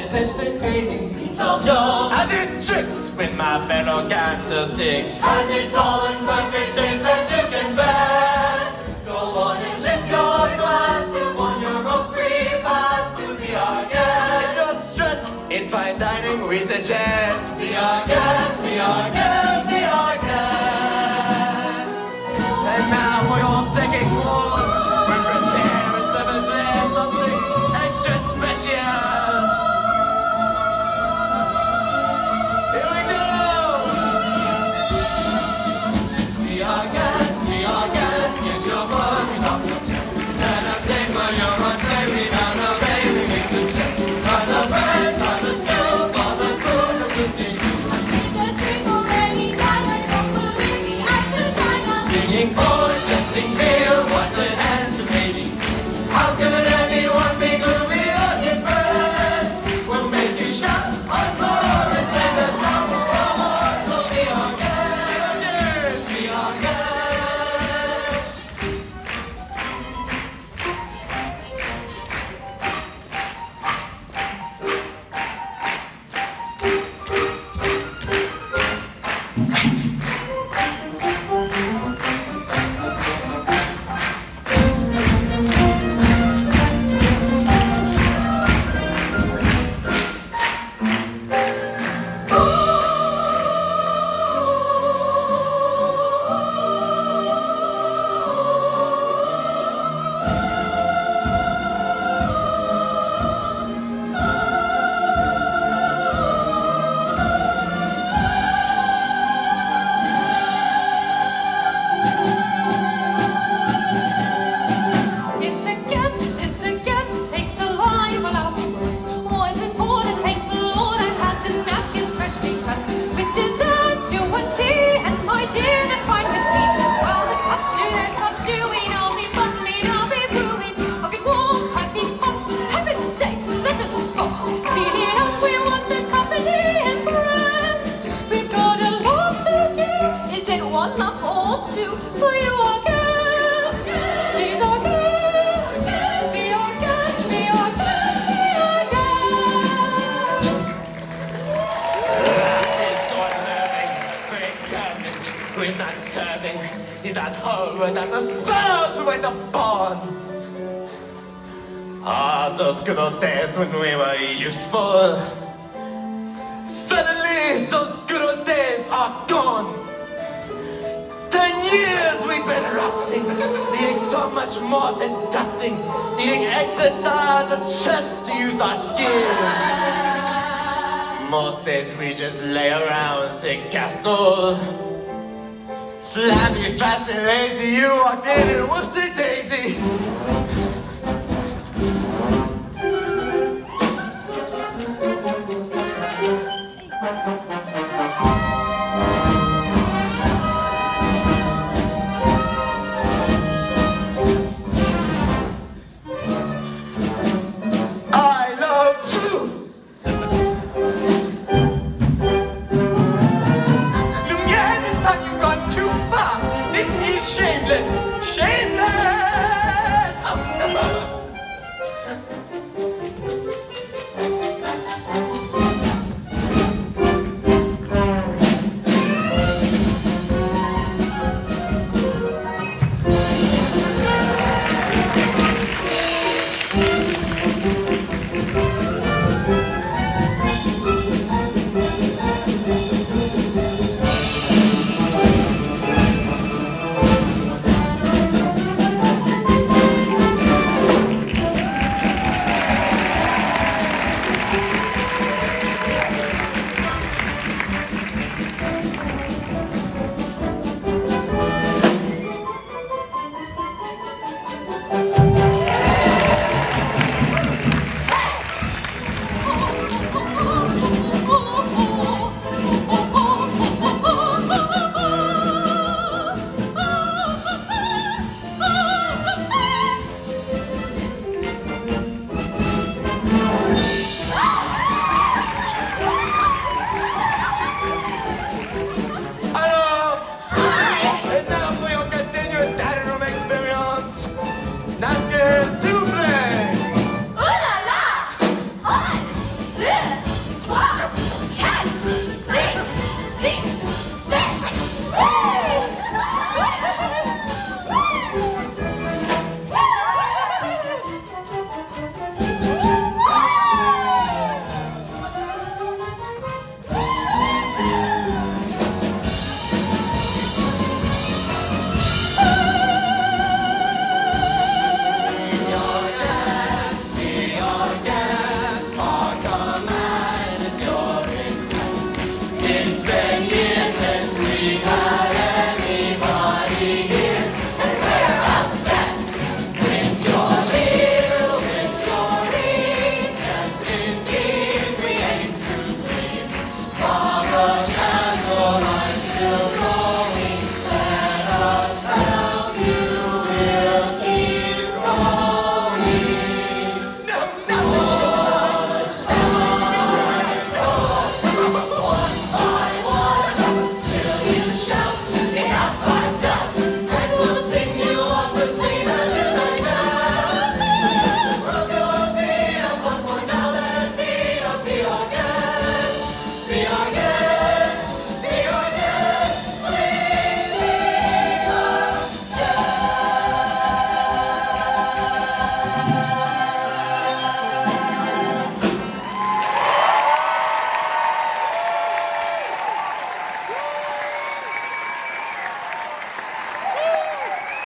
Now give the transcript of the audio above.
it's entertaining. It's all jokes. I did tricks with my fellow candlesticks. And it's all in perfect taste that you can bet. Go on and lift your glass. You won your own free pass to be our guest. If you're stressed, it's fine dining, we suggest. Be our guest, be our guest, be our guest. And now for your second course, we're preparing some of this, something extra special. Here we go! Be our guest, get your worries off your chest. Let us sing when you're on baby, down the baby, we suggest. Try the bread, try the soup, all the food is good to you. It's a drink already done, I don't believe me, I still try not. Singing board, dancing meal, what's it entertaining? How could anyone be gloomy or depressed? We'll make you shout on more and sing a song for more. So be our guest, be our guest. It's a guess, takes a line, but I'll be worse. What's important, thank the Lord, I've had the napkins freshly pressed. With dessert, you want tea, and my dear, that's fine with me. While the cups do their stuff chewing, I'll be bubbling, I'll be brewing. I'll get warm, I'll be hot, heaven's sakes, set a spot. Feeling up, we want the company impressed. We've got a lot to do, is it one up or two? For you are guest, she's our guest. Be our guest, be our guest, be our guest. That is unnerving, great servant who is not serving. He's at home without a soul to wait upon. Ah, those good old days when we were useful. Suddenly, those good old days are gone. 10 years we've been rusting, needing so much more than dusting, needing exercise, a chance to use our skills. Most days we just lay around, say castle. Flabby, fat and lazy, you walked in and whoopsie daisy.